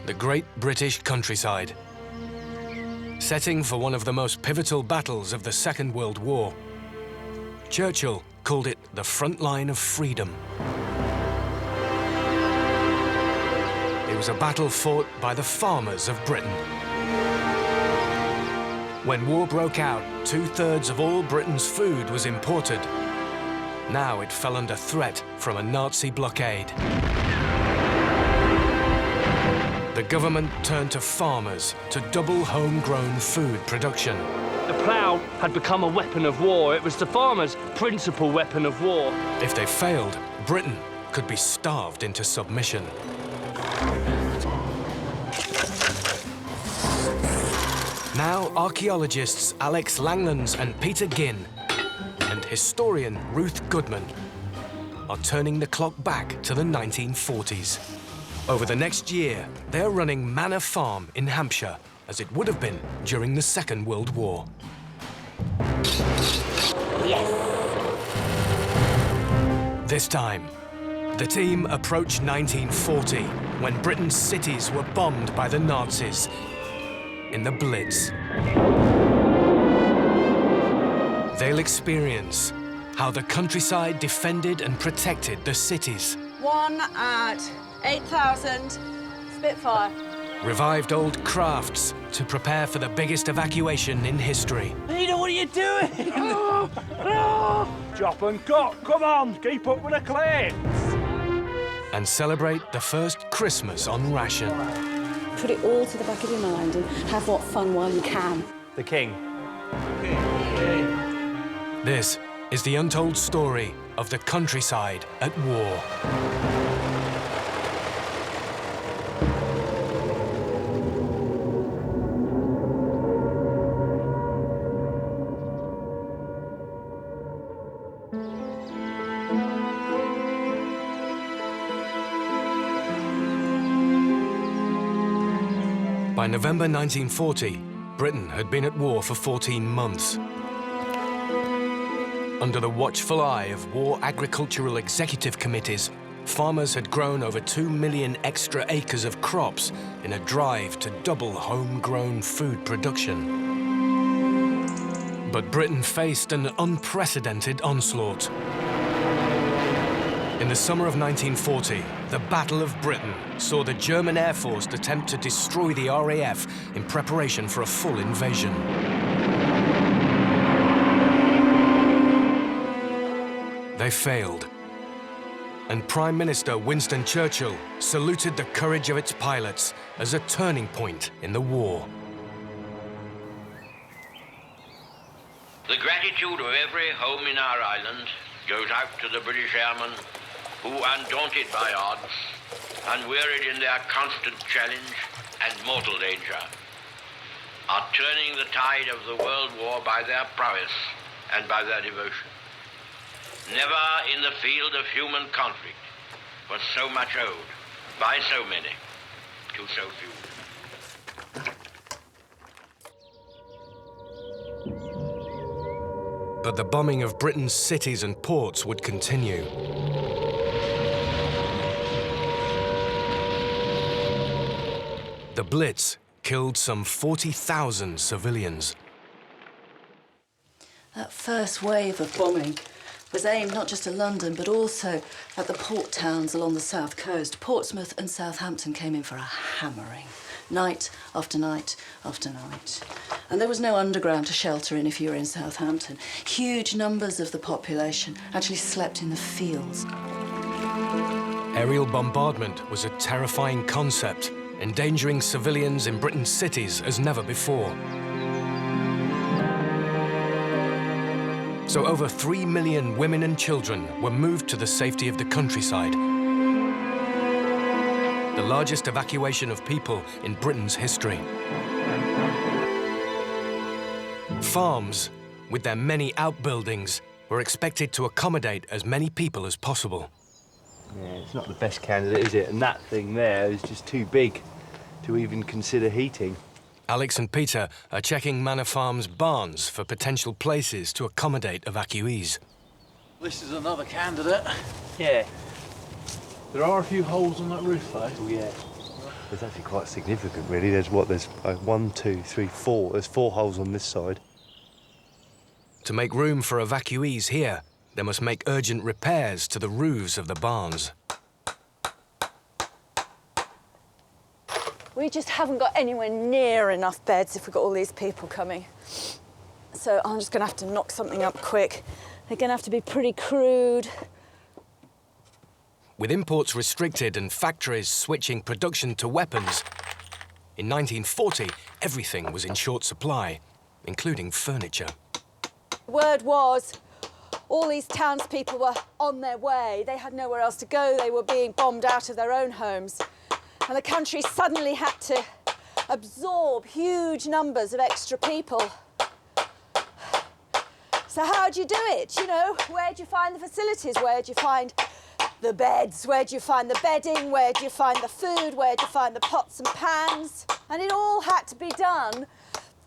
the Great British Countryside. Setting for one of the most pivotal battles of the Second World War, Churchill called it the front line of freedom. It was a battle fought by the farmers of Britain. When war broke out, 2/3 of all Britain's food was imported. Now it fell under threat from a Nazi blockade. The government turned to farmers to double homegrown food production. The plough had become a weapon of war. It was the farmers' principal weapon of war. If they failed, Britain could be starved into submission. Now archaeologists Alex Langlands and Peter Ginn and historian Ruth Goodman are turning the clock back to the 1940s. Over the next year, they're running Manor Farm in Hampshire, as it would have been during the Second World War. Yes! This time, the team approached 1940, when Britain's cities were bombed by the Nazis in the Blitz. They'll experience how the countryside defended and protected the cities. One at 8,000 Spitfire. Revived old crafts to prepare for the biggest evacuation in history. Peter, what are you doing? Chop and cut, come on, keep up with the cleans. And celebrate the first Christmas on ration. Put it all to the back of your mind and have what fun while you can. The King. This is the untold story of the countryside at war. By November 1940, Britain had been at war for 14 months. Under the watchful eye of war agricultural executive committees, farmers had grown over 2 million extra acres of crops in a drive to double homegrown food production. But Britain faced an unprecedented onslaught. In the summer of 1940, the Battle of Britain saw the German Air Force attempt to destroy the RAF in preparation for a full invasion. They failed, and Prime Minister Winston Churchill saluted the courage of its pilots as a turning point in the war. The gratitude of every home in our island goes out to the British airmen who, undaunted by odds, unwearied in their constant challenge and mortal danger, are turning the tide of the World War by their prowess and by their devotion. Never in the field of human conflict was so much owed by so many to so few. But the bombing of Britain's cities and ports would continue. The Blitz killed some 40,000 civilians. That first wave of bombing was aimed not just at London, but also at the port towns along the south coast. Portsmouth and Southampton came in for a hammering, night after night after night. And there was no underground to shelter in if you were in Southampton. Huge numbers of the population actually slept in the fields. Aerial bombardment was a terrifying concept, endangering civilians in Britain's cities as never before. So over 3 million women and children were moved to the safety of the countryside. The largest evacuation of people in Britain's history. Farms, with their many outbuildings, were expected to accommodate as many people as possible. Yeah, it's not the best candidate, is it? And that thing there is just too big to even consider heating. Alex and Peter are checking Manor Farm's barns for potential places to accommodate evacuees. This is another candidate. Yeah. There are a few holes on that roof, though. Oh, yeah. It's actually quite significant, really. There's 1, 2, 3, 4. There's 4 holes on this side. To make room for evacuees here, they must make urgent repairs to the roofs of the barns. We just haven't got anywhere near enough beds if we've got all these people coming. So I'm just going to have to knock something up quick. They're going to have to be pretty crude. With imports restricted and factories switching production to weapons, in 1940, everything was in short supply, including furniture. The word was, all these townspeople were on their way. They had nowhere else to go. They were being bombed out of their own homes. And the country suddenly had to absorb huge numbers of extra people. So how'd you do it? You know, where'd you find the facilities? Where'd you find the beds? Where'd you find the bedding? Where'd you find the food? Where'd you find the pots and pans? And it all had to be done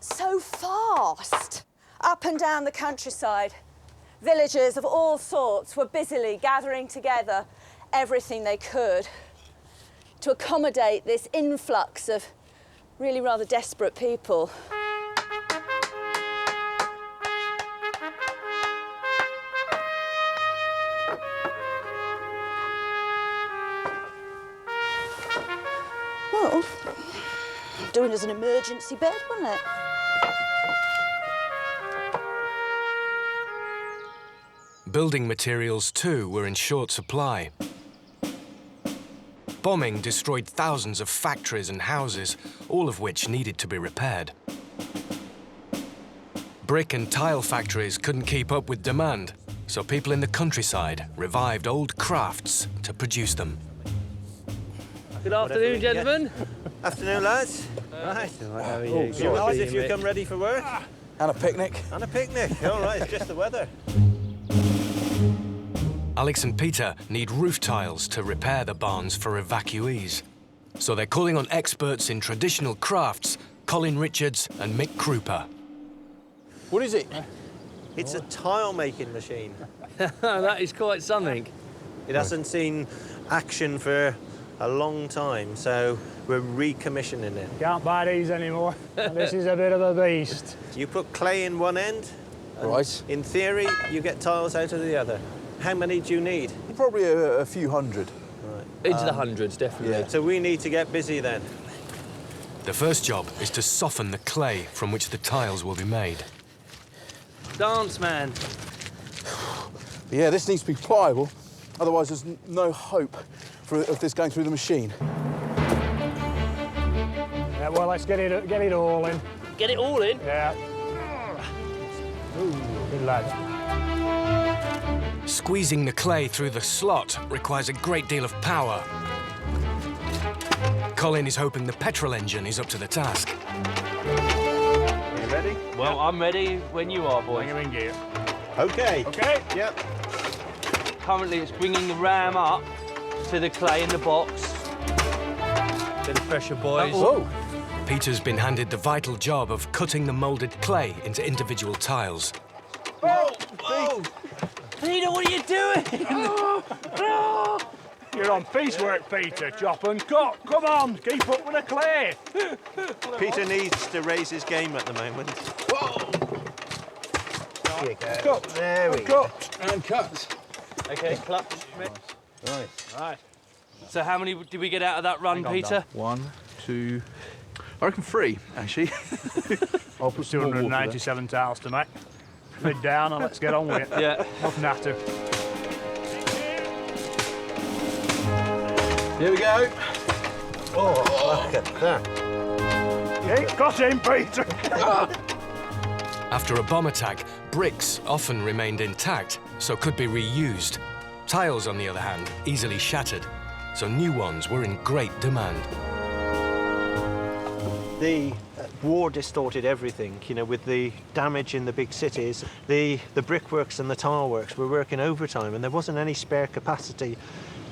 so fast. Up and down the countryside, villagers of all sorts were busily gathering together everything they could to accommodate this influx of really rather desperate people. Well, doing as an emergency bed, wasn't it? Building materials, too, were in short supply. Bombing destroyed thousands of factories and houses, all of which needed to be repaired. Brick and tile factories couldn't keep up with demand, so people in the countryside revived old crafts to produce them. Good afternoon, gentlemen. Afternoon, lads. Right. How are you? You guys, if you come ready for work. And a picnic. And a picnic. All right, it's just the weather. Alex and Peter need roof tiles to repair the barns for evacuees. So they're calling on experts in traditional crafts, Colin Richards and Mick Krupa. What is it? It's a tile-making machine. That is quite something. It hasn't seen action for a long time, so we're recommissioning it. Can't buy these anymore. This is a bit of a beast. You put clay in one end, and Right. in theory, you get tiles out of the other. How many do you need? Probably a few hundred. Into the hundreds, definitely. Yeah. So we need to get busy then. The first job is to soften the clay from which the tiles will be made. Dance man. Yeah, this needs to be pliable. Otherwise, there's no hope of this going through the machine. Yeah, well, let's get it all in. Get it all in? Yeah. Ooh, good lad. Squeezing the clay through the slot requires a great deal of power. Colin is hoping the petrol engine is up to the task. Are you ready? Well, I'm ready when you are, boys. Bring him in gear. Okay. Okay. Yep. Currently, it's bringing the ram up to the clay in the box. Bit of pressure, boys. Whoa! Peter's been handed the vital job of cutting the moulded clay into individual tiles. Oh! Whoa! Peter, what are you doing? You're on piecework, Peter. Chop and cut. Come on, keep up with the clay. Peter needs to raise his game at the moment. Cut. There we go. And cut. OK, clutch. Right. Right. So how many did we get out of that run, Peter? 1, 2, I reckon 3, actually. I'll put some more water there. 297 tiles to make. Lid down and let's get on with it. Yeah. Nothing after. Here we go. Oh, look at that. Keep cutting, Peter. After a bomb attack, bricks often remained intact, so could be reused. Tiles, on the other hand, easily shattered, so new ones were in great demand. The war distorted everything, you know, with the damage in the big cities. The brickworks and the tile works were working overtime and there wasn't any spare capacity.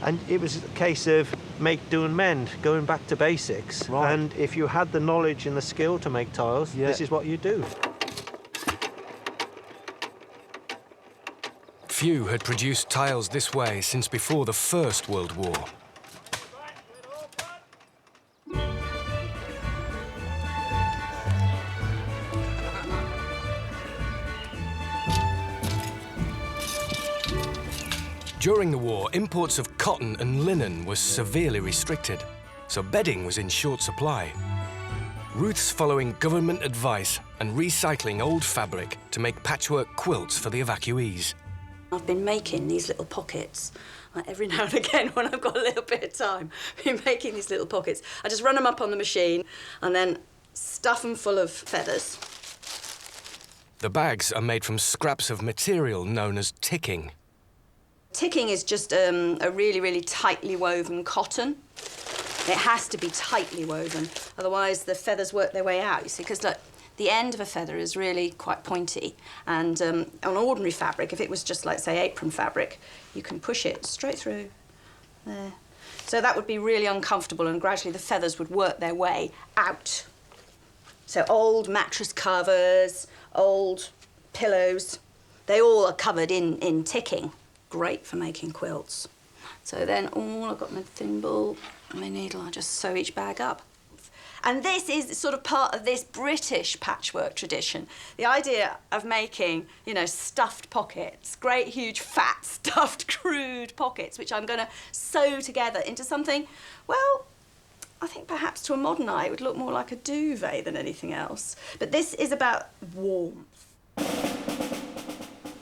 And it was a case of make, do and mend, going back to basics. Right. And if you had the knowledge and the skill to make tiles, this is what you do. Few had produced tiles this way since before the First World War. During the war, imports of cotton and linen were severely restricted, so bedding was in short supply. Ruth's following government advice and recycling old fabric to make patchwork quilts for the evacuees. I've been making these little pockets. Like every now and again, when I've got a little bit of time, I've been making these little pockets. I just run them up on the machine and then stuff them full of feathers. The bags are made from scraps of material known as ticking. Ticking is just a really, really tightly woven cotton. It has to be tightly woven, otherwise the feathers work their way out, you see, because look, the end of a feather is really quite pointy, and on ordinary fabric, if it was just like, say, apron fabric, you can push it straight through there. So that would be really uncomfortable, and gradually the feathers would work their way out. So old mattress covers, old pillows, they all are covered in ticking. Great for making quilts. So then, I've got my thimble and my needle, I just sew each bag up. And this is sort of part of this British patchwork tradition. The idea of making, you know, stuffed pockets, great, huge, fat, stuffed, crude pockets, which I'm going to sew together into something, well, I think perhaps to a modern eye it would look more like a duvet than anything else. But this is about warmth.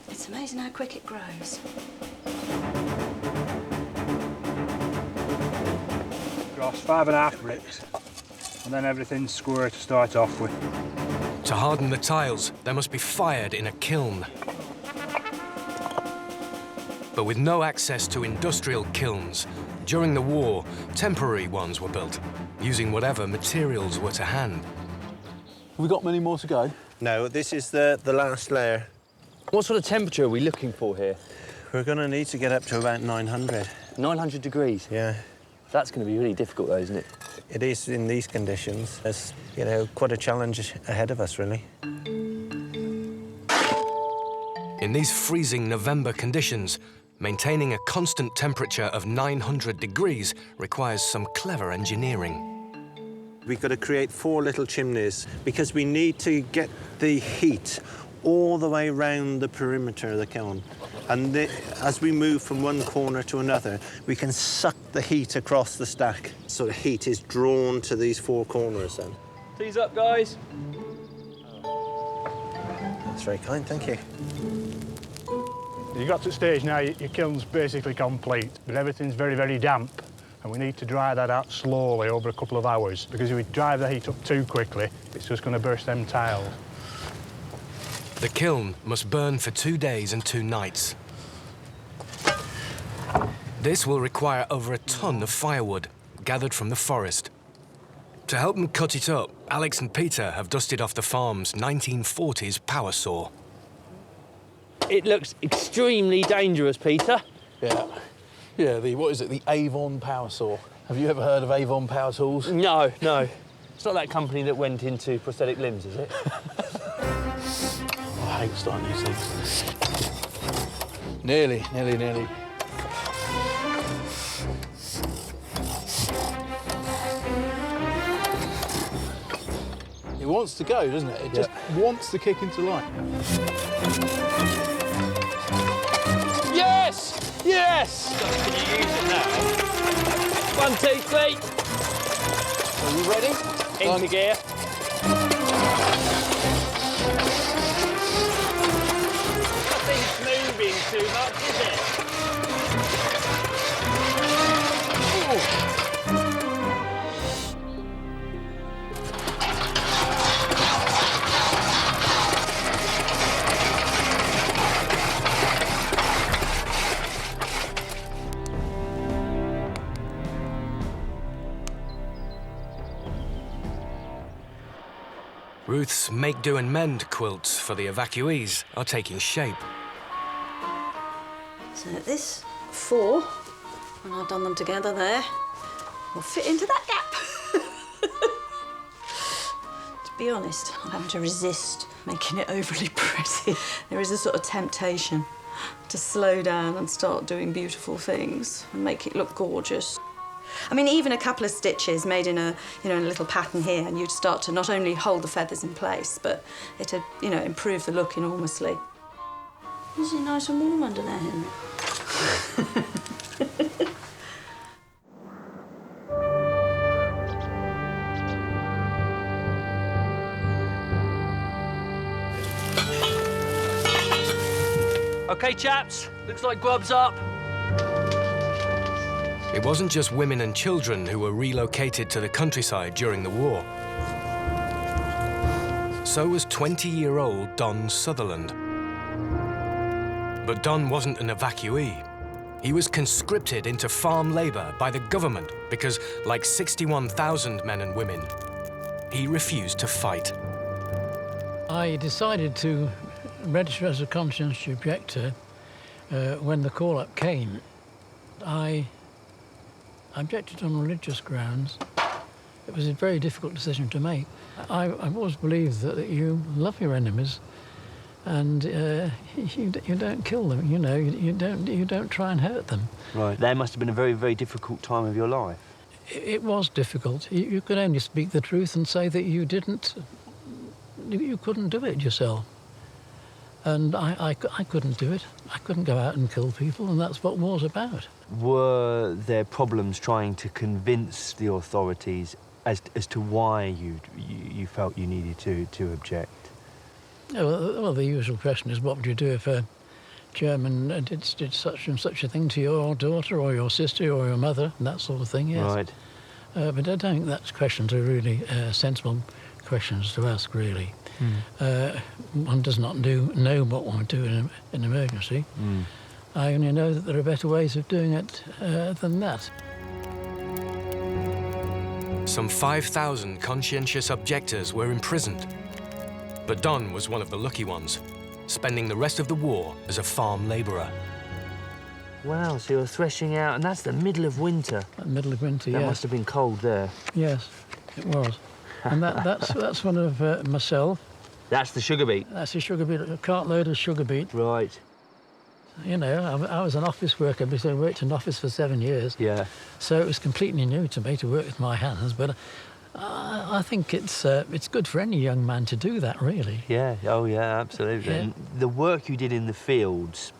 It's amazing how quick it grows. Across 5.5 bricks, and then everything's square to start off with. To harden the tiles, they must be fired in a kiln. But with no access to industrial kilns, during the war, temporary ones were built, using whatever materials were to hand. Have we got many more to go? No, this is the last layer. What sort of temperature are we looking for here? We're going to need to get up to about 900. 900 degrees? Yeah. That's going to be really difficult, though, isn't it? It is in these conditions. There's, you know, quite a challenge ahead of us, really. In these freezing November conditions, maintaining a constant temperature of 900 degrees requires some clever engineering. We've got to create 4 little chimneys because we need to get the heat all the way around the perimeter of the kiln. And as we move from one corner to another, we can suck the heat across the stack. So the heat is drawn to these 4 corners then. Tease up, guys. That's very kind, thank you. You got to the stage now, your kiln's basically complete, but everything's very, very damp. And we need to dry that out slowly over a couple of hours, because if we drive the heat up too quickly, it's just going to burst them tiles. The kiln must burn for 2 days and 2 nights. This will require over a ton of firewood, gathered from the forest. To help them cut it up, Alex and Peter have dusted off the farm's 1940s power saw. It looks extremely dangerous, Peter. Yeah. Yeah, what is it, the Avon power saw. Have you ever heard of Avon Power Tools? No, no. It's not that company that went into prosthetic limbs, is it? I hate starting these things. Nearly. It wants to go, doesn't it? It just wants to kick into life. Yes! Yes! Can you use it now? 1, 2, 3. Are you ready? Into gear. Nothing's moving too much, is it? Ruth's make-do-and-mend quilts for the evacuees are taking shape. So this 4, when I've done them together there, will fit into that gap. To be honest, I'm having to resist making it overly pretty. There is a sort of temptation to slow down and start doing beautiful things and make it look gorgeous. I mean, even a couple of stitches made in a, in a little pattern here, and you'd start to not only hold the feathers in place, but it'd, improve the look enormously. Is it nice and warm under there, Henry? OK, chaps, looks like grub's up. It wasn't just women and children who were relocated to the countryside during the war. So was 20-year-old Don Sutherland. But Don wasn't an evacuee. He was conscripted into farm labour by the government because, like 61,000 men and women, he refused to fight. I decided to register as a conscientious objector when the call-up came. I objected on religious grounds. It was a very difficult decision to make. I've always believed that you love your enemies, and you don't kill them. You know, you don't try and hurt them. Right. That must have been a very, very difficult time of your life. It was difficult. You could only speak the truth and say that you couldn't do it yourself. And I couldn't do it. I couldn't go out and kill people, and that's what war's about. Were there problems trying to convince the authorities as to why you felt you needed to object? Well, the usual question is, what would you do if a German did such and such a thing to your daughter or your sister or your mother, and that sort of thing, yes. Right. But I don't think that's questions are really sensible questions to ask, really. One does not know what one would do in an emergency. I only know that there are better ways of doing it than that. Some 5,000 conscientious objectors were imprisoned. But Don was one of the lucky ones, spending the rest of the war as a farm labourer. Wow, so you're threshing out, and that's the middle of winter. Middle of winter, yes. That must have been cold there. Yes, it was. And that's one of myself. That's the sugar beet? That's a sugar beet, a cartload of sugar beet. Right. You know, I was an office worker because I worked in an office for 7 years. Yeah. So it was completely new to me to work with my hands, but I think it's good for any young man to do that, really. Yeah, oh yeah, absolutely. Yeah. And the work you did in the fields,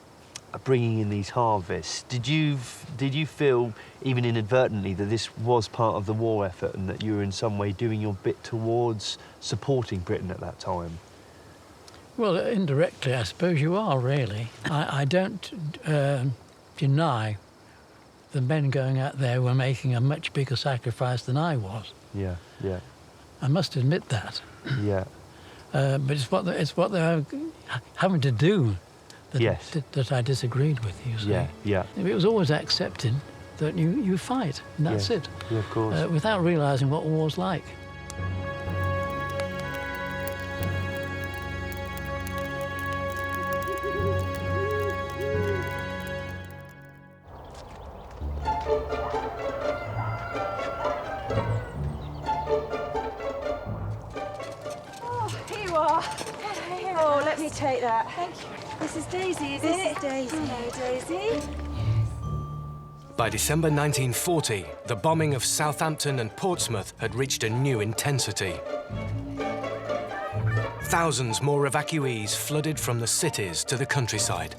bringing in these harvests, did you feel, even inadvertently, that this was part of the war effort and that you were in some way doing your bit towards supporting Britain at that time? Well, indirectly, I suppose you are, really. I don't deny the men going out there were making a much bigger sacrifice than I was. Yeah, yeah. I must admit that. Yeah. But it's what they're having to do that, yes. that I disagreed with, you see. Yeah, yeah. It was always accepted that you fight, and that's yeah. it. Yeah, of course. Without realising what war's like. Take that. Thank you. This is Daisy, is it? This is Daisy. Hello, Daisy. By December 1940, the bombing of Southampton and Portsmouth had reached a new intensity. Thousands more evacuees flooded from the cities to the countryside.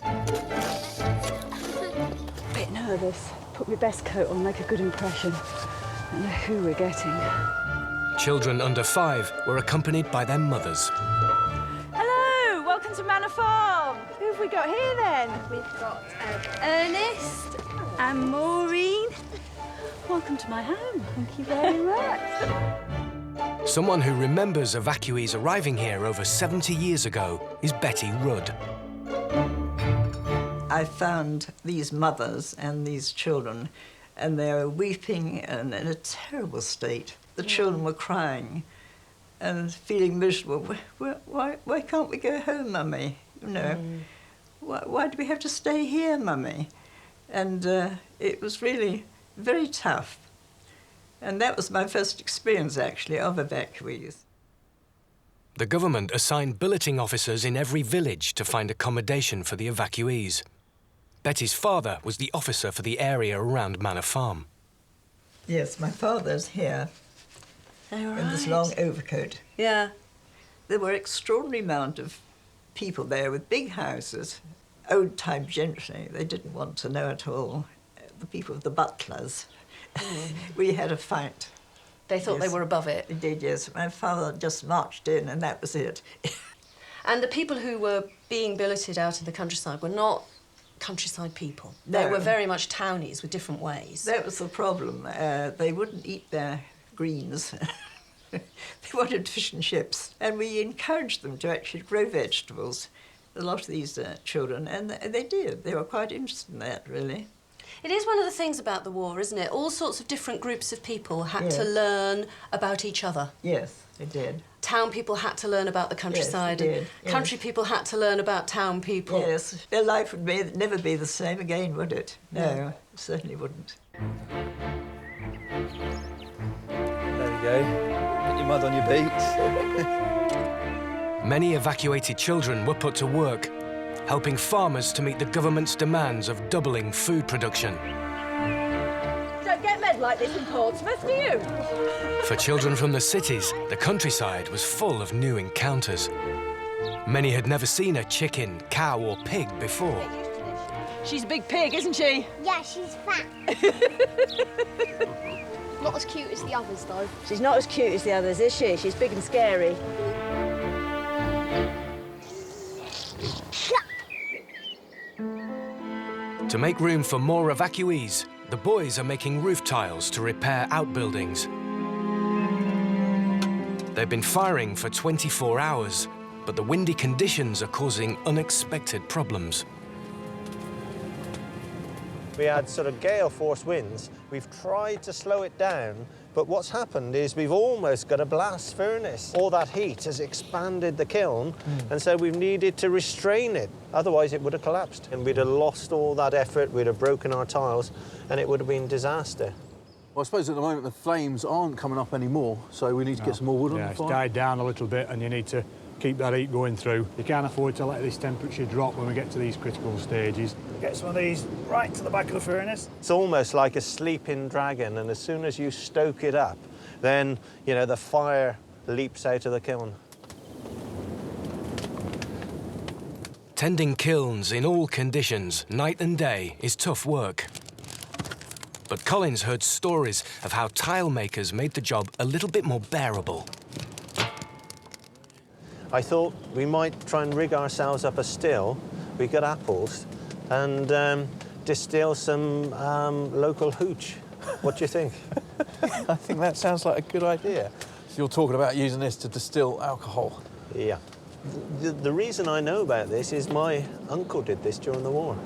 Bit nervous. Put my best coat on, make a good impression. I don't know who we're getting. Children under 5 were accompanied by their mothers. Welcome to Manor Farm. Who have we got here then? We've got Ernest and Maureen. Welcome to my home. Thank you very much. Someone who remembers evacuees arriving here over 70 years ago is Betty Rudd. I found these mothers and these children, and they were weeping and in a terrible state. The children were crying and feeling miserable. Why can't we go home, Mummy? You know, why do we have to stay here, Mummy? And it was really very tough. And that was my first experience, actually, of evacuees. The government assigned billeting officers in every village to find accommodation for the evacuees. Betty's father was the officer for the area around Manor Farm. Yes, my father's here. Oh, in this long overcoat. Yeah. There were an extraordinary amount of people there with big houses, old-time gentry. They didn't want to know at all. The people, the butlers, we had a fight. They thought they were above it? They did, yes. My father just marched in and that was it. And the people who were being billeted out in the countryside were not countryside people. No. They were very much townies with different ways. That was the problem. They wouldn't eat their greens. They wanted fish and chips. And we encouraged them to actually grow vegetables, a lot of these children, and they did. They were quite interested in that, really. It is one of the things about the war, isn't it? All sorts of different groups of people had to learn about each other. Yes, they did. Town people had to learn about the countryside, Yes, they did, and country people had to learn about town people. Yes, their life would never be the same again, would it? No, it certainly wouldn't. There we go. Get your mud on your beaks. Many evacuated children were put to work, helping farmers to meet the government's demands of doubling food production. Don't get men like this in Portsmouth, do you? For children from the cities, the countryside was full of new encounters. Many had never seen a chicken, cow or pig before. She's a big pig, isn't she? Yeah, she's fat. Not as cute as the others, though. She's not as cute as the others, is she? She's big and scary. To make room for more evacuees, the boys are making roof tiles to repair outbuildings. They've been firing for 24 hours, but the windy conditions are causing unexpected problems. We had sort of gale force winds. We've tried to slow it down, but what's happened is we've almost got a blast furnace. All that heat has expanded the kiln, and so we've needed to restrain it. Otherwise, it would have collapsed, and we'd have lost all that effort, we'd have broken our tiles, and it would have been disaster. Well, I suppose at the moment the flames aren't coming up anymore, so we need to get some more wood on the It's fire. died down a little bit, and you need to keep that heat going through. You can't afford to let this temperature drop when we get to these critical stages. Get some of these right to the back of the furnace. It's almost like a sleeping dragon, and as soon as you stoke it up, then, you know, the fire leaps out of the kiln. Tending kilns in all conditions, night and day, is tough work. But Collins heard stories of how tile makers made the job a little bit more bearable. I thought we might try and rig ourselves up a still. We got apples and distill some local hooch. What do you think? I think that sounds like a good idea. So you're talking about using this to distill alcohol? Yeah. The reason I know about this is my uncle did this during the war.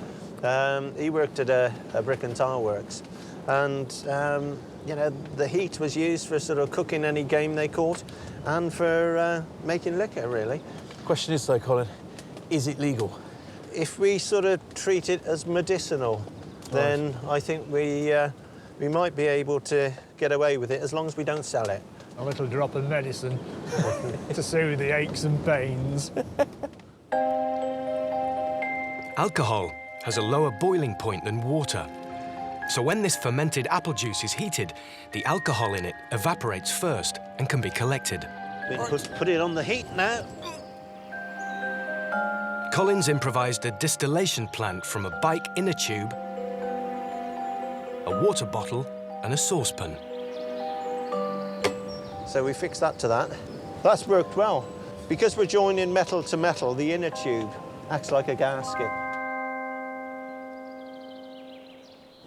He worked at a brick and tile works, and you know, the heat was used for sort of cooking any game they caught and for making liquor, really. Question is though, Colin, is it legal? If we sort of treat it as medicinal, then I think we might be able to get away with it as long as we don't sell it. A little drop of medicine to soothe the aches and pains. Alcohol has a lower boiling point than water. So when this fermented apple juice is heated, the alcohol in it evaporates first and can be collected. We put it on the heat now. Collins improvised a distillation plant from a bike inner tube, a water bottle and a saucepan. So we fixed that to that. That's worked well. Because we're joining metal to metal, the inner tube acts like a gasket.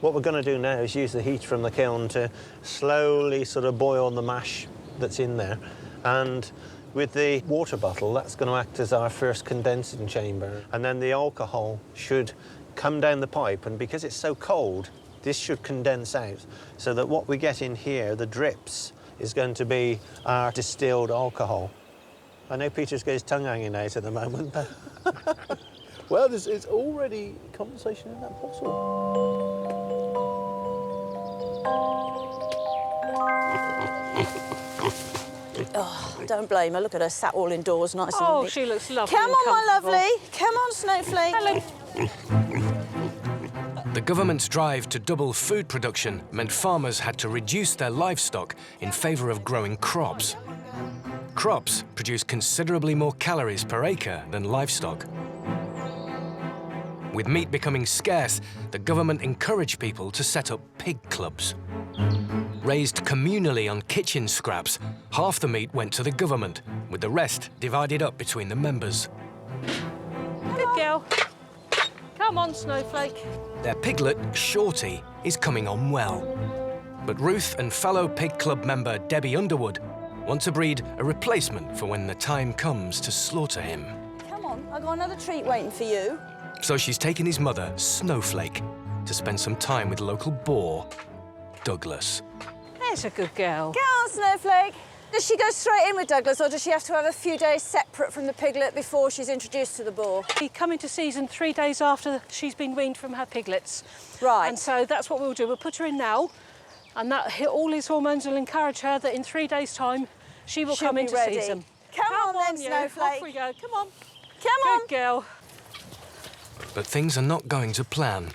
What we're going to do now is use the heat from the kiln to slowly sort of boil the mash that's in there. And with the water bottle, that's going to act as our first condensing chamber. And then the alcohol should come down the pipe, and because it's so cold, this should condense out, so that what we get in here, the drips, is going to be our distilled alcohol. I know Peter's got his tongue hanging out at the moment, but... Well, there's already condensation in that bottle. Oh, don't blame her. Look at her, sat all indoors, nice and Oh, neat. she looks lovely. Come and on, my comfortable. lovely. Come on, Snowflake. Hello. The government's drive to double food production meant farmers had to reduce their livestock in favour of growing crops. Crops produce considerably more calories per acre than livestock. With meat becoming scarce, the government encouraged people to set up pig clubs. Raised communally on kitchen scraps, half the meat went to the government, with the rest divided up between the members. Good girl. Come on, Snowflake. Their piglet, Shorty, is coming on well. But Ruth and fellow pig club member Debbie Underwood want to breed a replacement for when the time comes to slaughter him. Come on, I've got another treat waiting for you. So she's taken his mother, Snowflake, to spend some time with local boar, Douglas. There's a good girl. Go on, Snowflake. Does she go straight in with Douglas, or does she have to have a few days separate from the piglet before she's introduced to the boar? She come into season 3 days after she's been weaned from her piglets. Right. And so that's what we'll do. We'll put her in now, and that all his hormones will encourage her that in 3 days' time she'll come into ready. season. Come on then, you. Snowflake. Off we go. Come on. Come on. Good girl. But things are not going to plan.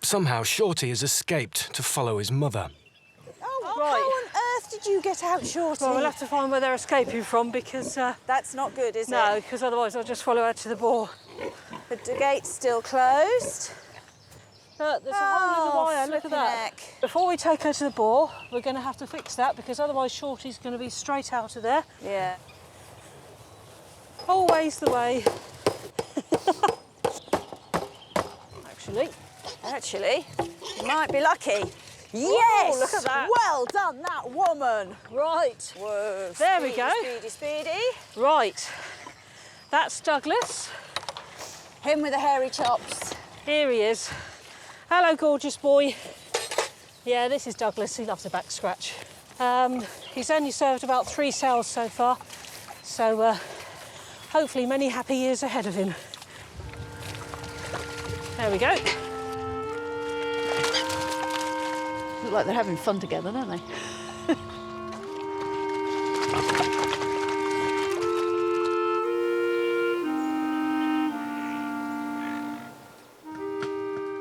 Somehow Shorty has escaped to follow his mother. Oh, right. How on earth did you get out, Shorty? Well, we'll have to find where they're escaping from because... That's not good, is it? No, because otherwise I'll just follow her to the boar. The gate's still closed. Look, there's a hole in the wire, look at that. Before we take her to the boar, we're going to have to fix that because otherwise Shorty's going to be straight out of there. Yeah. Always the way. Actually, you might be lucky. Whoa, Yes! look at that. Well done, that woman. Right. Whoa, There we speedy, go. Speedy, speedy. Right. That's Douglas. Him with the hairy chops. Here he is. Hello, gorgeous boy. Yeah, this is Douglas. He loves a back scratch. He's only served about 3 cells so far, so hopefully many happy years ahead of him. There we go. Look like they're having fun together, don't they?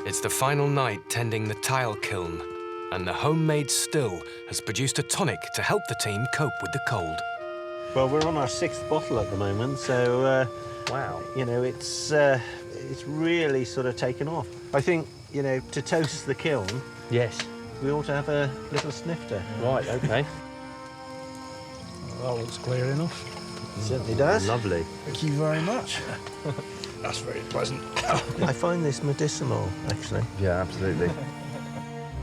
It's the final night tending the tile kiln, and the homemade still has produced a tonic to help the team cope with the cold. Well, we're on our 6th bottle at the moment, so wow, you know, it's really sort of taken off. I think, you know, to toast the kiln, yes, we ought to have a little snifter. Right, okay. Well, that looks clear enough. It certainly does. Lovely. Thank you very much. That's very pleasant. I find this medicinal, actually. Yeah, absolutely.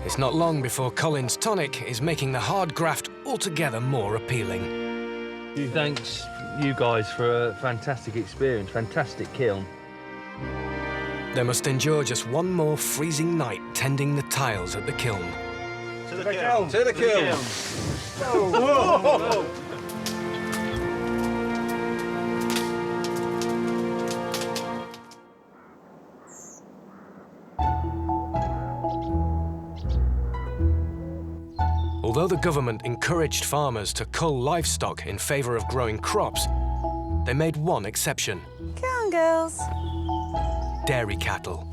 It's not long before Colin's tonic is making the hard graft altogether more appealing. Thanks, you guys, for a fantastic experience, fantastic kiln. They must endure just one more freezing night tending the tiles at the kiln. To the kiln! To the kiln! Whoa! Although the government encouraged farmers to cull livestock in favour of growing crops, they made one exception. Come on, girls. Dairy cattle.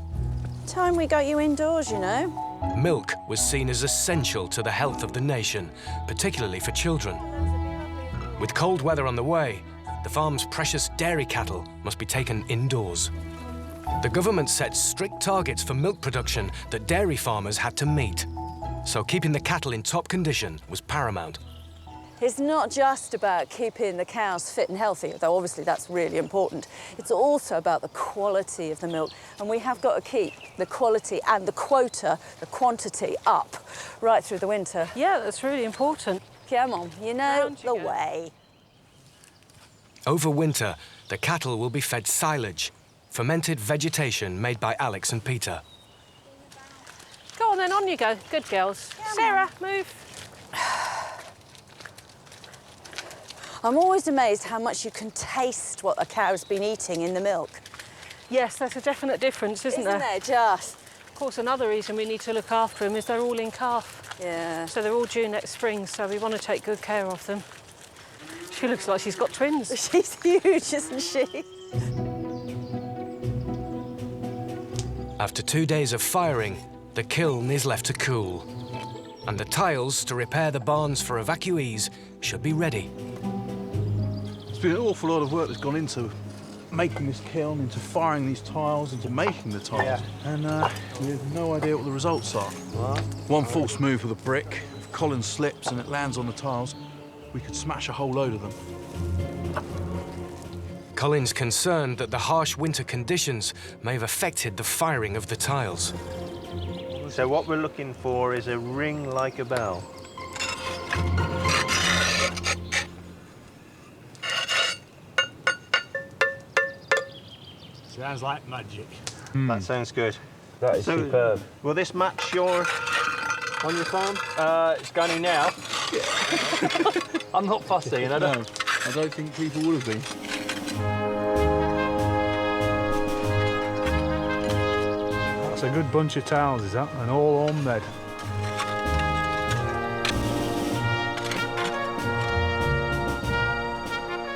Time we got you indoors, you know. Milk was seen as essential to the health of the nation, particularly for children. With cold weather on the way, the farm's precious dairy cattle must be taken indoors. The government set strict targets for milk production that dairy farmers had to meet. So keeping the cattle in top condition was paramount. It's not just about keeping the cows fit and healthy, though obviously that's really important. It's also about the quality of the milk, and we have got to keep the quality and the quota, the quantity, up right through the winter. Yeah, that's really important. Come on, you know the way. Over winter, the cattle will be fed silage, fermented vegetation made by Alex and Peter. Go on then, on you go. Good girls. Sarah, move. I'm always amazed how much you can taste what a cow's been eating in the milk. Yes, there's a definite difference, isn't there? Isn't there just? Of course, another reason we need to look after them is they're all in calf. Yeah. So they're all due next spring, so we want to take good care of them. She looks like she's got twins. She's huge, isn't she? After 2 days of firing, the kiln is left to cool, and the tiles to repair the barns for evacuees should be ready. There's been an awful lot of work that's gone into making this kiln, into firing these tiles, into making the tiles. Yeah. And we have no idea what the results are. One false move with a brick, if Colin slips and it lands on the tiles, we could smash a whole load of them. Colin's concerned that the harsh winter conditions may have affected the firing of the tiles. So what we're looking for is a ring like a bell. Sounds like magic. That sounds good. That is superb. Will this match your on your farm? It's gunny now. I'm not fussy, and I don't. I don't think people would have been. That's a good bunch of tiles, is that? And all homemade.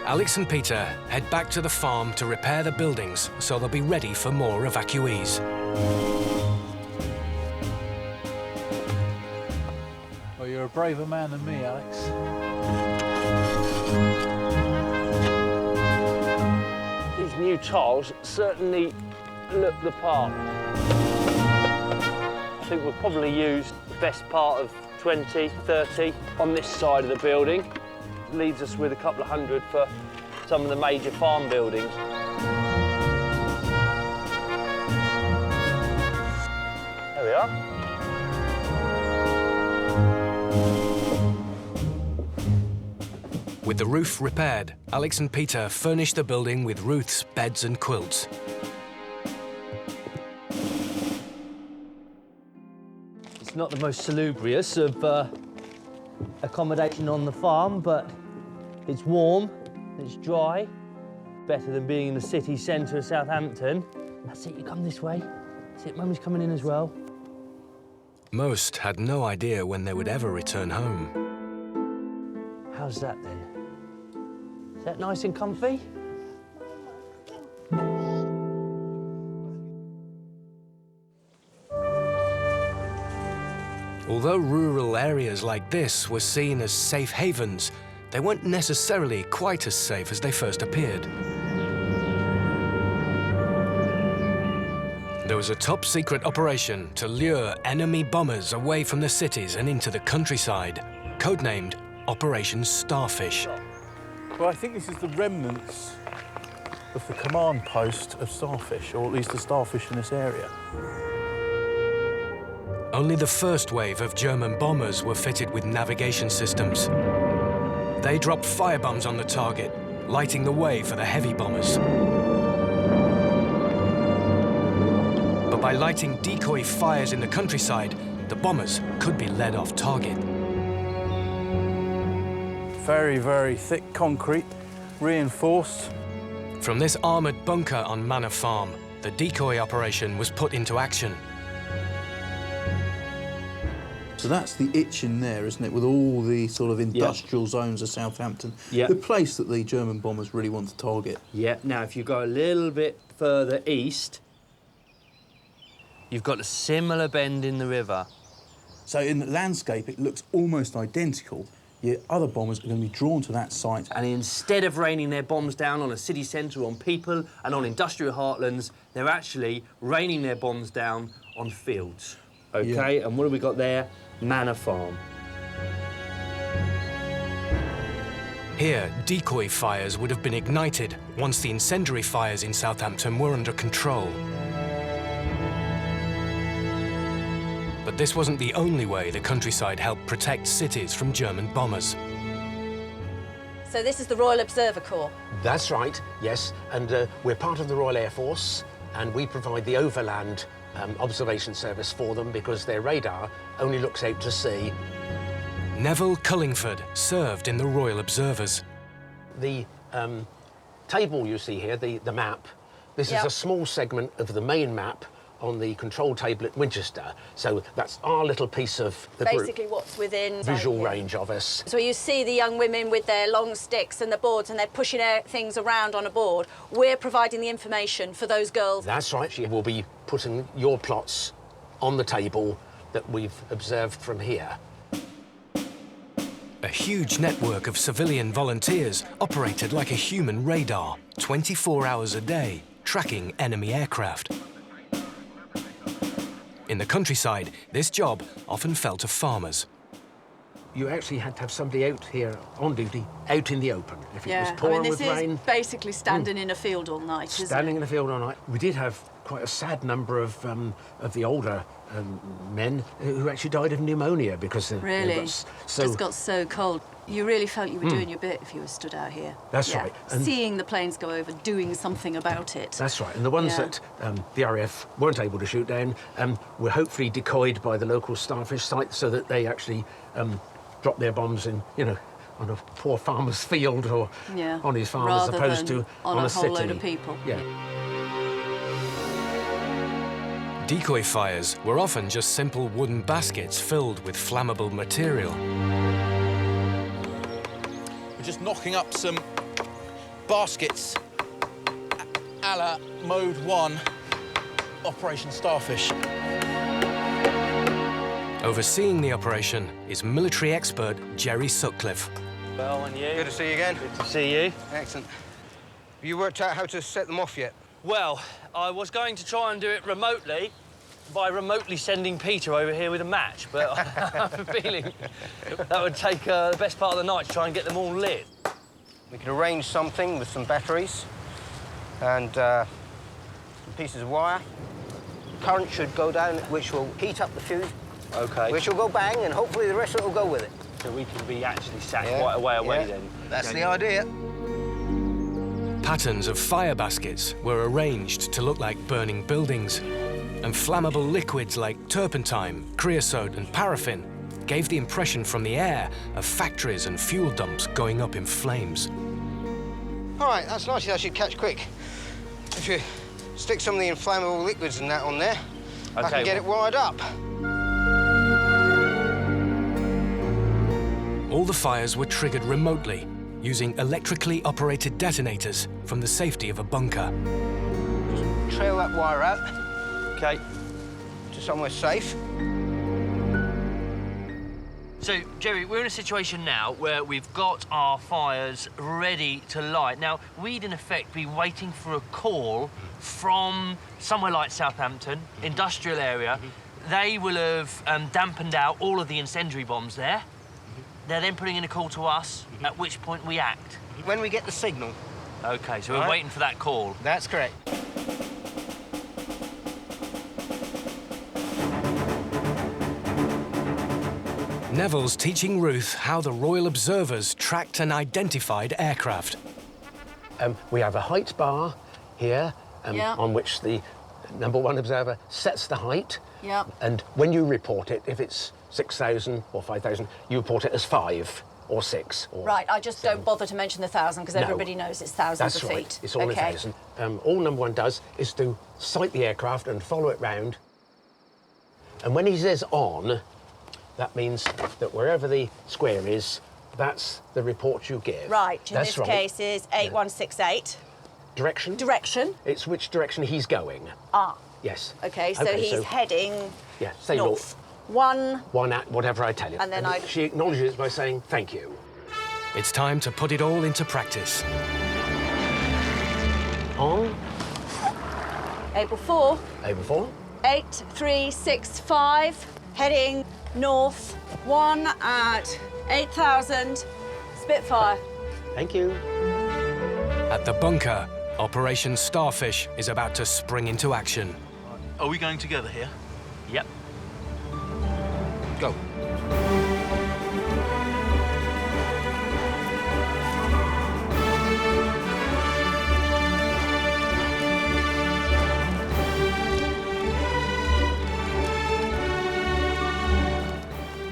Alex and Peter head back to the farm to repair the buildings so they'll be ready for more evacuees. Well, you're a braver man than me, Alex. These new tiles certainly look the part. I think we've probably used the best part of 20, 30 on this side of the building. Leaves us with a couple of hundred for some of the major farm buildings. There we are. With the roof repaired, Alex and Peter furnish the building with Ruth's beds and quilts. It's not the most salubrious of accommodation on the farm, but it's warm, it's dry, better than being in the city centre of Southampton. That's it, you come this way. That's it, Mummy's coming in as well. Most had no idea when they would ever return home. How's that then? Is that nice and comfy? Although rural areas like this were seen as safe havens, they weren't necessarily quite as safe as they first appeared. There was a top-secret operation to lure enemy bombers away from the cities and into the countryside, codenamed Operation Starfish. Well, I think this is the remnants of the command post of Starfish, or at least the Starfish in this area. Only the first wave of German bombers were fitted with navigation systems. They dropped firebombs on the target, lighting the way for the heavy bombers. But by lighting decoy fires in the countryside, the bombers could be led off target. Very, very thick concrete, reinforced. From this armoured bunker on Manor Farm, the decoy operation was put into action. So that's the itch in there, isn't it, with all the sort of industrial zones of Southampton. Yeah. The place that the German bombers really want to target. Yeah, now if you go a little bit further east, you've got a similar bend in the river. So in the landscape, it looks almost identical, yet other bombers are going to be drawn to that site. And instead of raining their bombs down on a city centre, on people and on industrial heartlands, they're actually raining their bombs down on fields. OK, and what have we got there? Manor Farm. Here, decoy fires would have been ignited once the incendiary fires in Southampton were under control. But this wasn't the only way the countryside helped protect cities from German bombers. So this is the Royal Observer Corps. That's right, yes. And we're part of the Royal Air Force, and we provide the overland observation service for them because their radar only looks out to sea. Neville Cullingford served in the Royal Observers. The table you see here, the map, this is a small segment of the main map on the control table at Winchester. So that's our little piece of the Basically what's within visual range of us. So you see the young women with their long sticks and the boards and they're pushing things around on a board. We're providing the information for those girls. That's right. She will be putting your plots on the table that we've observed from here. A huge network of civilian volunteers operated like a human radar, 24 hours a day, tracking enemy aircraft. In the countryside, this job often fell to farmers. You actually had to have somebody out here on duty, out in the open. If it was I pouring mean, this with is rain, basically standing in a field all night, isn't it? standing in the field all night. We did have quite a sad number of the older men who actually died of pneumonia because Really? so Just got so cold. You really felt you were doing your bit if you were stood out here. That's right. And seeing the planes go over, doing something about it. that's right. And the ones that the RAF weren't able to shoot down were hopefully decoyed by the local Starfish site so that they actually drop their bombs in, you know, on a poor farmer's field or on his farm as Rather opposed than to on a a city. whole load of people. Yeah. Decoy fires were often just simple wooden baskets filled with flammable material. We're just knocking up some baskets a la Mode 1 Operation Starfish. Overseeing the operation is military expert Jerry Sutcliffe. Well, and you? Good to see you again. Good to see you. Excellent. Have you worked out how to set them off yet? Well, I was going to try and do it remotely by remotely sending Peter over here with a match, but I have a feeling that would take the best part of the night to try and get them all lit. We can arrange something with some batteries and some pieces of wire. Current should go down, which will heat up the fuse. OK. Which will go bang, and hopefully the rest of it will go with it. So we can be actually sat quite a way away then. That's the idea. Patterns of fire baskets were arranged to look like burning buildings, and flammable liquids like turpentine, creosote and paraffin gave the impression from the air of factories and fuel dumps going up in flames. All right, that's nice. That should catch quick. If you stick some of the inflammable liquids and that on there, I can get it wired up. All the fires were triggered remotely, using electrically operated detonators from the safety of a bunker. Just trail that wire out. OK. To somewhere safe. So, Jerry, we're in a situation now where we've got our fires ready to light. Now, we'd, in effect, be waiting for a call from somewhere like Southampton, industrial area. They will have dampened out all of the incendiary bombs there. They're then putting in a call to us, at which point we act. When we get the signal. OK, so we're waiting for that call. That's correct. Neville's teaching Ruth how the Royal Observers tracked and identified aircraft. We have a height bar here on which the #1 observer sets the height. Yeah. And when you report it, if it's 6,000 or 5,000, you report it as 5 or 6. Or Right, I just don't bother to mention the 1,000 because everybody knows it's thousands of That's right. feet. It's all 1,000. All #1 does is to sight the aircraft and follow it round. And when he says on, that means that wherever the square is, that's the report you give. Right, in That's this case is 8168. Direction? Direction. It's which direction he's going. Ah. Yes. Okay, so he's heading yeah, say north. One at whatever I tell you. And then she acknowledges it by saying thank you. It's time to put it all into practice. On. Able 4. Able 4. 8365. Heading north. 1 at 8,000. Spitfire. Thank you. At the bunker, Operation Starfish is about to spring into action. Are we going together here? Yep. Go.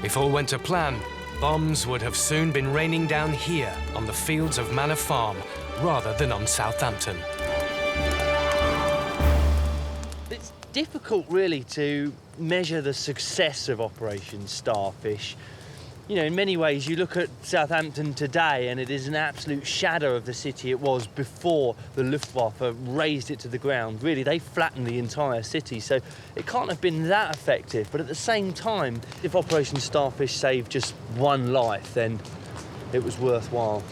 If all went to plan, bombs would have soon been raining down here on the fields of Manor Farm rather than on Southampton. It's difficult, really, to measure the success of Operation Starfish. You know, in many ways, you look at Southampton today and it is an absolute shadow of the city it was before the Luftwaffe razed it to the ground. Really, they flattened the entire city, so it can't have been that effective. But at the same time, if Operation Starfish saved just one life, then it was worthwhile.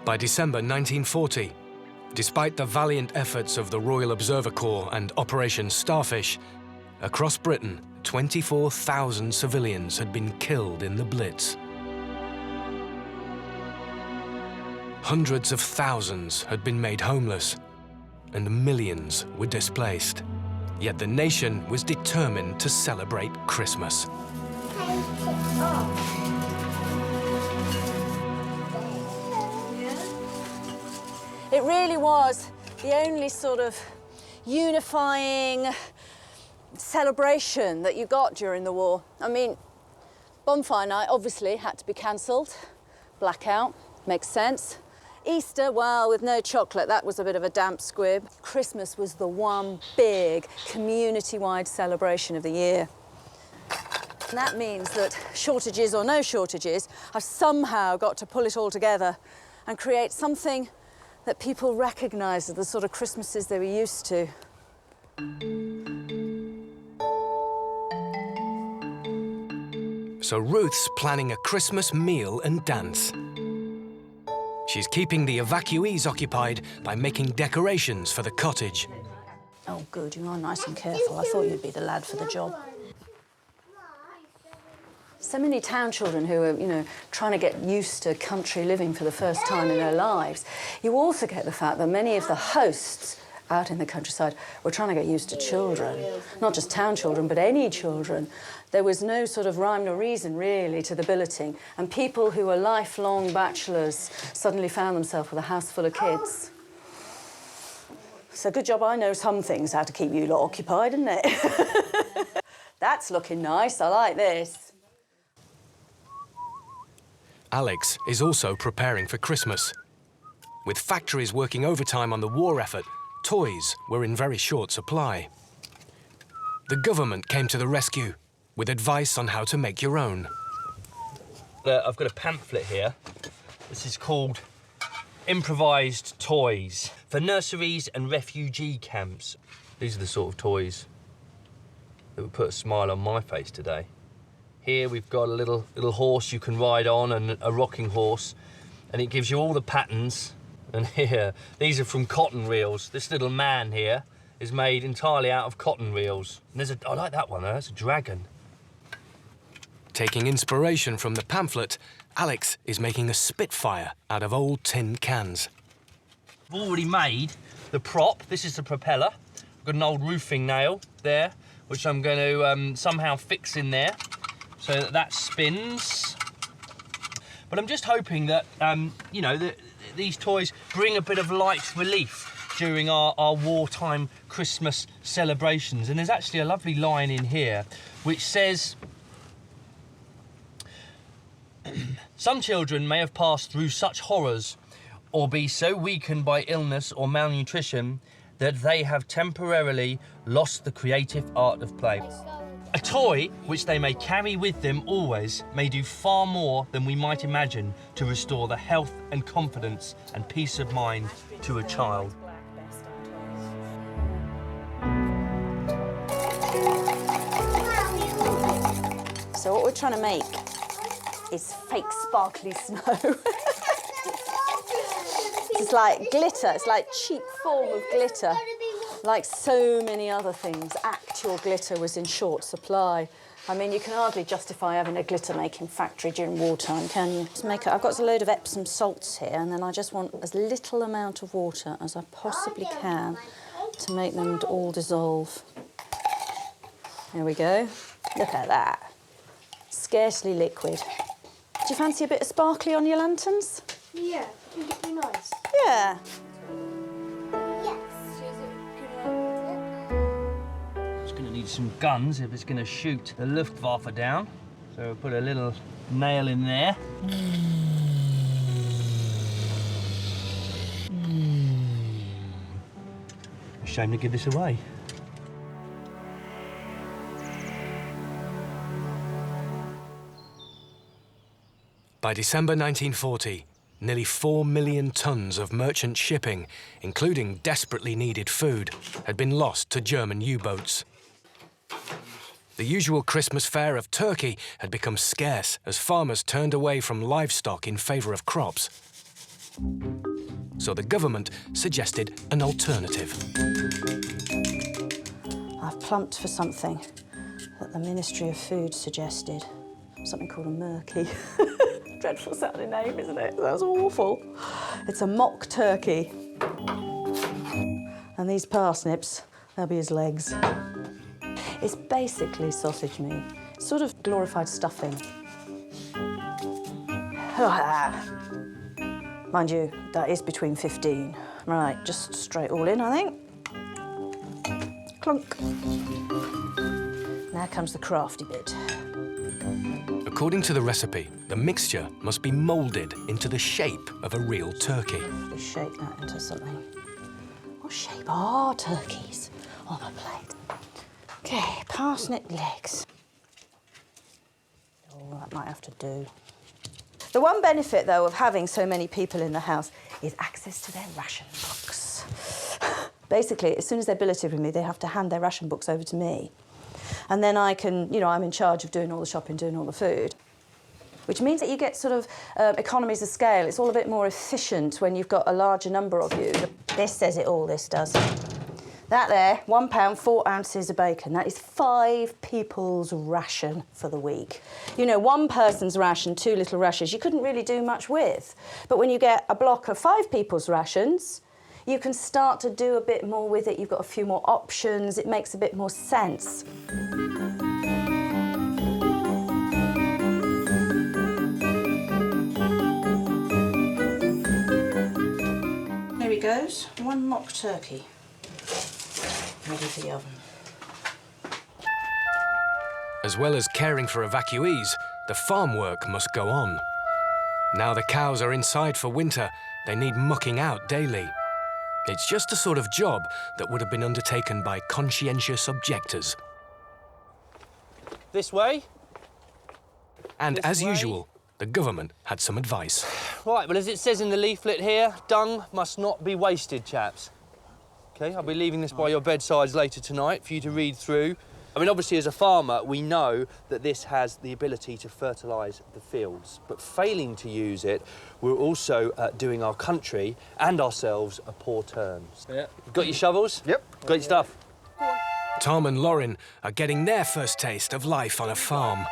By December 1940, despite the valiant efforts of the Royal Observer Corps and Operation Starfish, across Britain, 24,000 civilians had been killed in the Blitz. Hundreds of thousands had been made homeless, and millions were displaced. Yet the nation was determined to celebrate Christmas. It really was the only sort of unifying celebration that you got during the war. I mean, bonfire night obviously had to be cancelled. Blackout, makes sense. Easter, well, with no chocolate, that was a bit of a damp squib. Christmas was the one big community-wide celebration of the year. And that means that shortages or no shortages, I've somehow got to pull it all together and create something that people recognise as the sort of Christmases they were used to. So Ruth's planning a Christmas meal and dance. She's keeping the evacuees occupied by making decorations for the cottage. Oh, good, you are nice and careful. I thought you'd be the lad for the job. So many town children who are, you know, trying to get used to country living for the first time in their lives. You also get the fact that many of the hosts out in the countryside were trying to get used to children. Not just town children, but any children. There was no sort of rhyme nor reason, really, to the billeting. And people who were lifelong bachelors suddenly found themselves with a house full of kids. So good job I know some things how to keep you lot occupied, isn't it? That's looking nice, I like this. Alex is also preparing for Christmas. With factories working overtime on the war effort, toys were in very short supply. The government came to the rescue with advice on how to make your own. I've got a pamphlet here. This is called Improvised Toys for Nurseries and Refugee Camps. These are the sort of toys that would put a smile on my face today. Here we've got a little horse you can ride on, and a rocking horse, and it gives you all the patterns. And here, these are from cotton reels. This little man here is made entirely out of cotton reels. And I like that one, though. That's a dragon. Taking inspiration from the pamphlet, Alex is making a Spitfire out of old tin cans. I've already made the prop. This is the propeller. I've got an old roofing nail there, which I'm going to somehow fix in there so that that spins. But I'm just hoping that, you know, these toys bring a bit of light relief during our wartime Christmas celebrations. And there's actually a lovely line in here which says, some children may have passed through such horrors or be so weakened by illness or malnutrition that they have temporarily lost the creative art of play. A toy which they may carry with them always may do far more than we might imagine to restore the health and confidence and peace of mind to a child. So what we're trying to make is fake sparkly snow. It's like glitter, it's like cheap form of glitter. Like so many other things, actual glitter was in short supply. I mean, you can hardly justify having a glitter-making factory during wartime, can you? I've got a load of Epsom salts here, and then I just want as little amount of water as I possibly can to make them all dissolve. There we go. Look at that. Scarcely liquid. Do you fancy a bit of sparkly on your lanterns? Yeah, I think it'd be nice. Yeah. Need some guns if it's going to shoot the Luftwaffe down. So we'll put a little nail in there. A shame to give this away. By December 1940, nearly 4 million tons of merchant shipping, including desperately needed food, had been lost to German U-boats. The usual Christmas fare of turkey had become scarce as farmers turned away from livestock in favour of crops. So the government suggested an alternative. I've plumped for something that the Ministry of Food suggested. Something called a murky. Dreadful sounding name, isn't it? That's awful. It's a mock turkey. And these parsnips, they'll be his legs. It's basically sausage meat, sort of glorified stuffing. Mind you, that is between 15. Right, just straight all in, I think. Clunk. Now comes the crafty bit. According to the recipe, the mixture must be moulded into the shape of a real turkey. We shape that into something. What shape are turkeys on a plate? Okay, parsnip legs. Oh, that might have to do. The one benefit, though, of having so many people in the house is access to their ration books. Basically, as soon as they're billeted with me, they have to hand their ration books over to me. And then I can, you know, I'm in charge of doing all the shopping, doing all the food. Which means that you get sort of economies of scale. It's all a bit more efficient when you've got a larger number of you. This says it all, this does. That there, £1, 4 ounces of bacon. That is 5 people's ration for the week. You know, one person's ration, 2 little rashers, you couldn't really do much with. But when you get a block of 5 people's rations, you can start to do a bit more with it. You've got a few more options. It makes a bit more sense. There he goes, one mock turkey. Ready for the oven. As well as caring for evacuees, the farm work must go on. Now the cows are inside for winter, they need mucking out daily. It's just a sort of job that would have been undertaken by conscientious objectors. This way? And This as way? usual, the government had some advice. Right, well, as it says in the leaflet here, dung must not be wasted, chaps. OK, I'll be leaving this by your bedsides later tonight for you to read through. I mean, obviously, as a farmer, we know that this has the ability to fertilise the fields. But failing to use it, we're also doing our country and ourselves a poor turn. Yeah. Got your shovels? Yep. Got your stuff? Tom and Lauren are getting their first taste of life on a farm.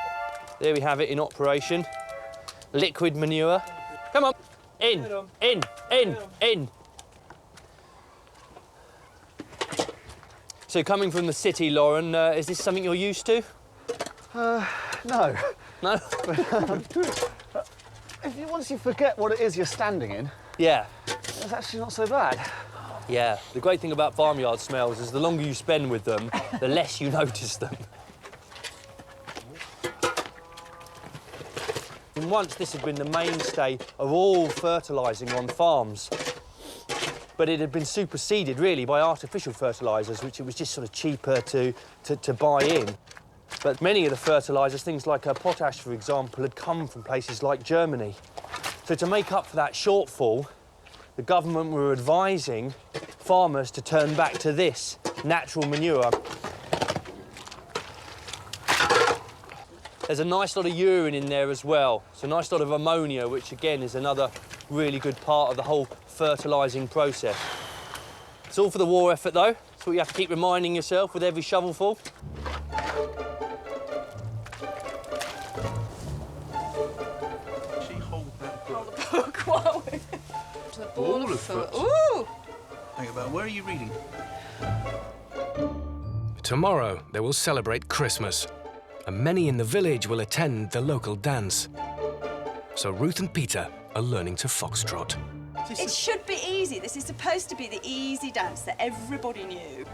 There we have it in operation. Liquid manure. Come on. In. In. So coming from the city, Lauren, is this something you're used to? No. No? Once you forget what it is you're standing in, Yeah. it's actually not so bad. Yeah. The great thing about farmyard smells is the longer you spend with them, the less you notice them. And once this had been the mainstay of all fertilising on farms. But it had been superseded, really, by artificial fertilisers, which it was just sort of cheaper to buy in. But many of the fertilisers, things like potash, for example, had come from places like Germany. So to make up for that shortfall, the government were advising farmers to turn back to this natural manure. There's a nice lot of urine in there as well. It's a nice lot of ammonia, which, again, is another really good part of the whole fertilising process. It's all for the war effort, though. That's what you have to keep reminding yourself with every shovelful. Hold that Hold the book while we... To the ball of foot. Ooh! Think about, where are you reading? Tomorrow, they will celebrate Christmas, and many in the village will attend the local dance. So Ruth and Peter are learning to foxtrot. It should be easy. This is supposed to be the easy dance that everybody knew.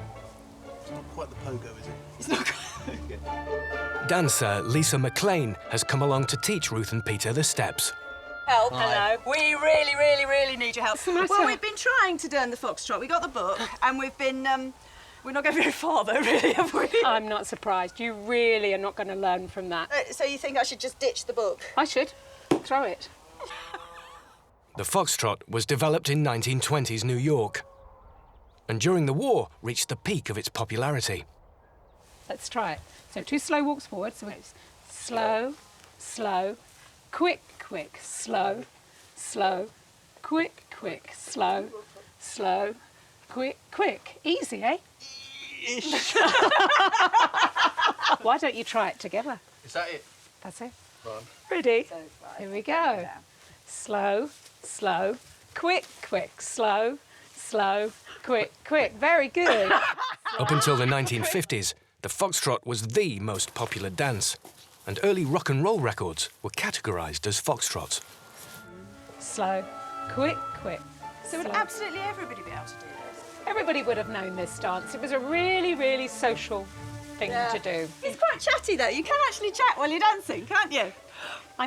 It's not quite the pogo, is it? It's not quite. Dancer Lisa McLean has come along to teach Ruth and Peter the steps. Help. Hi. Hello. We really need your help. What's the matter? Well, we've been trying to learn the foxtrot. We got the book, and we've been, we're not going very far, though, really, have we? I'm not surprised. You really are not going to learn from that. So you think I should just ditch the book? I should. Throw it. The foxtrot was developed in 1920s New York, and during the war reached the peak of its popularity. Let's try it. So 2 slow walks forward. So it's slow, slow, quick, quick, slow, slow, quick, quick, slow, slow, quick, quick. Easy, eh? Why don't you try it together? Is that it? That's it. Right. Ready? Here we go. Slow, slow, quick, quick, slow, slow, quick, quick. Very good. Up until the 1950s, the foxtrot was the most popular dance, and early rock and roll records were categorized as foxtrots. Slow, quick, quick. So would absolutely everybody be able to do this? Everybody would have known this dance. It was a really, really social thing to do. It's quite chatty though. You can actually chat while you're dancing, can't you?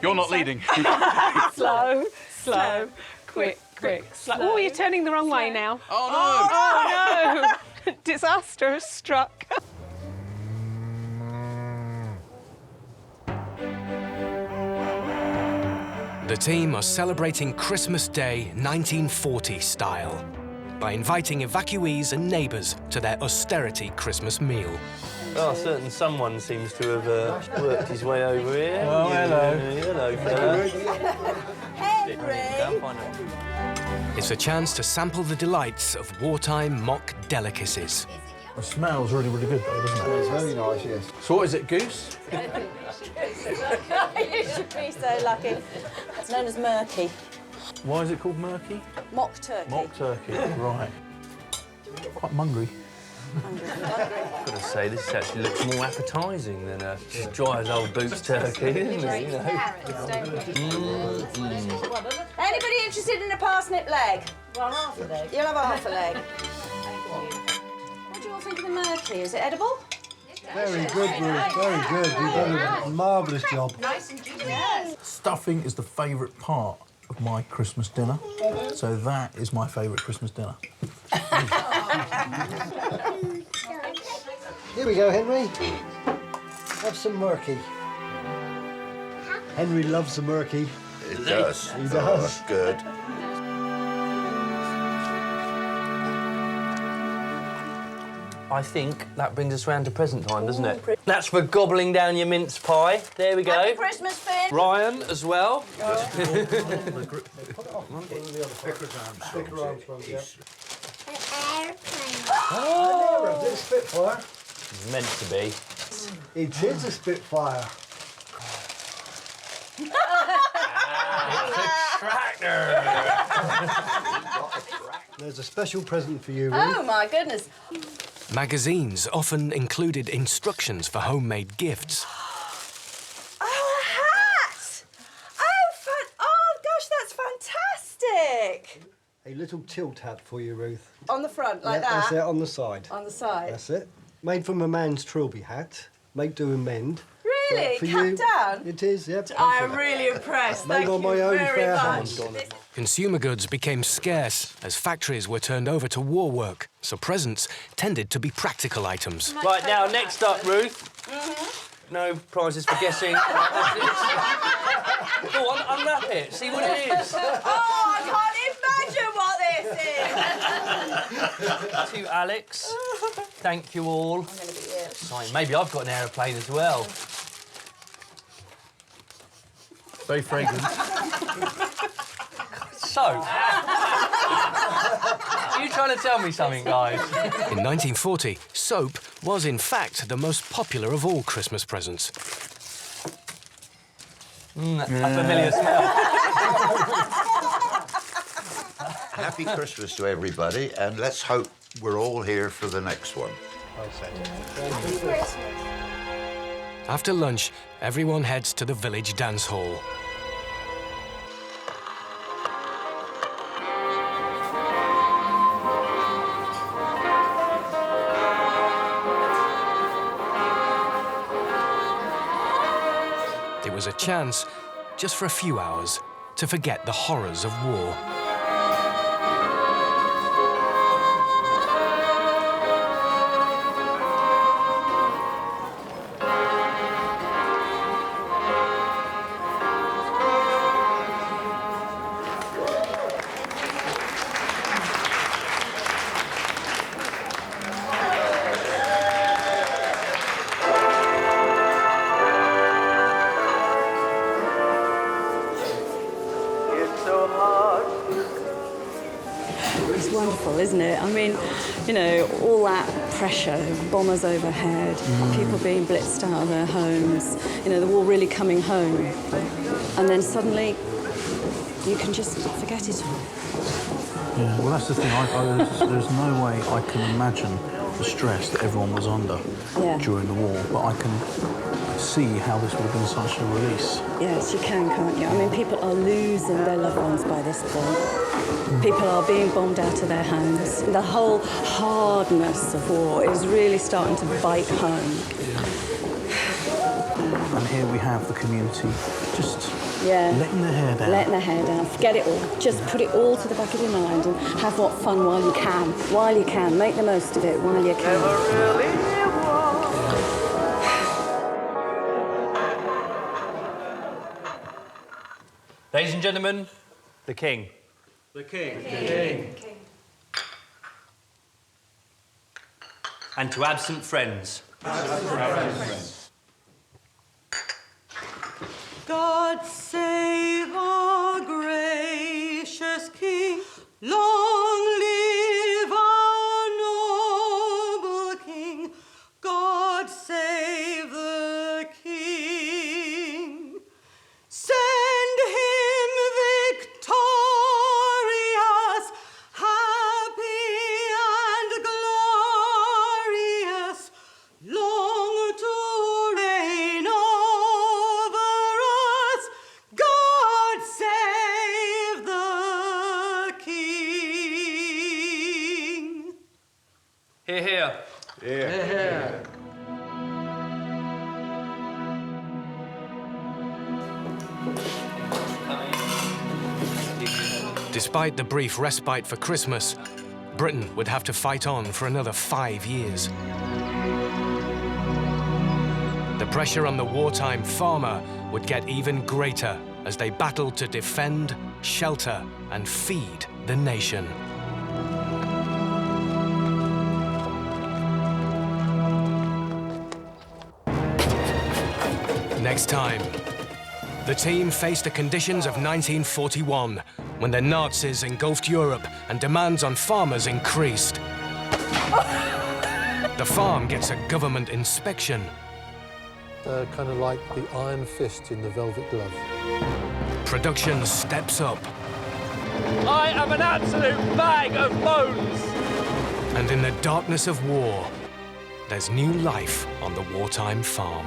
You're not leading. Slow, slow, quick, quick, slow. Oh, you're turning the wrong way now. Oh, no! Oh, no! Disaster has struck. The team are celebrating Christmas Day 1940 style by inviting evacuees and neighbours to their austerity Christmas meal. Oh, certain someone seems to have worked his way over here. Oh, hello. Hello, fella. Henry! It's a chance to sample the delights of wartime mock delicacies. It smells really, really good, though, doesn't it? It's very nice, yes. So what is it, goose? You should be so lucky. It's known as murky. Why is it called murky? Mock turkey. Mock turkey, right. Quite mungry. I've got to say, this actually looks more appetising than a dry as old boots turkey, isn't it? You know? Anybody interested in a parsnip leg? Well, half a leg. You'll have a half a leg. What do you all think of the murky? Is it edible? Very good, Ruth. Very good. You've done a marvellous job. Nice and juicy. Stuffing is the favourite part of my Christmas dinner, so that is my favourite Christmas dinner. Here we go, Henry. Have some murky. Henry loves the murky. It does. He does. Oh, that's good. I think that brings us round to present time, doesn't it? That's for gobbling down your mince pie. There we go. Happy Christmas, Finn. Ryan as well. Oh, is it a Spitfire? It's meant to be. It is a Spitfire. Tractor. There's a special present for you, Ruth. Oh, my goodness. Magazines often included instructions for homemade gifts. Oh, a hat! Oh, gosh, that's fantastic! A little tilt hat for you, Ruth. On the front, like that? That's it, on the side. On the side? That's it. Made from a man's trilby hat. Make, do and mend. Really? For Cut you, down? It is, yep. I am really impressed. Made Thank on you my own very fair much. hand. Consumer goods became scarce as factories were turned over to war work, so presents tended to be practical items. Right, now, next up, Ruth. No prizes for guessing. Go on, unwrap it. See what it is. Oh, I can't imagine what this is! To Alex. Thank you all. I'm going to be here. Exciting. Maybe I've got an aeroplane as well. Very fragrant. So, are you trying to tell me something, guys? In 1940, soap was in fact the most popular of all Christmas presents. A familiar smell. Happy Christmas to everybody, and let's hope we're all here for the next one. After lunch, everyone heads to the village dance hall. It was a chance, just for a few hours, to forget the horrors of war. awful, isn't it? I mean, you know, all that pressure, bombers overhead, people being blitzed out of their homes, you know, the war really coming home. And then suddenly, you can just forget it all. Yeah, well, that's the thing. There's no way I can imagine the stress that everyone was under during the war, but I can see how this would have been such a release. Yes, you can, can't you? I mean, people are losing their loved ones by this point. People are being bombed out of their homes. The whole hardness of war is really starting to bite home. And here we have the community just letting their hair down. Letting their hair down. Forget it all. Just put it all to the back of your mind and have what fun while you can. While you can. Make the most of it while you can. Ladies and gentlemen, the King. The King. The King. And to absent friends. God save our gracious King. Long live our noble King. God save the King. Send him victorious, happy and glorious, long to reign over us. God save the King. Hear, hear. Hear, hear. Despite the brief respite for Christmas, Britain would have to fight on for another 5 years. The pressure on the wartime farmer would get even greater as they battled to defend, shelter, and feed the nation. Next time, the team faced the conditions of 1941, when the Nazis engulfed Europe and demands on farmers increased. The farm gets a government inspection. Kind of like the iron fist in the velvet glove. Production steps up. I am an absolute bag of bones! And in the darkness of war, there's new life on the wartime farm.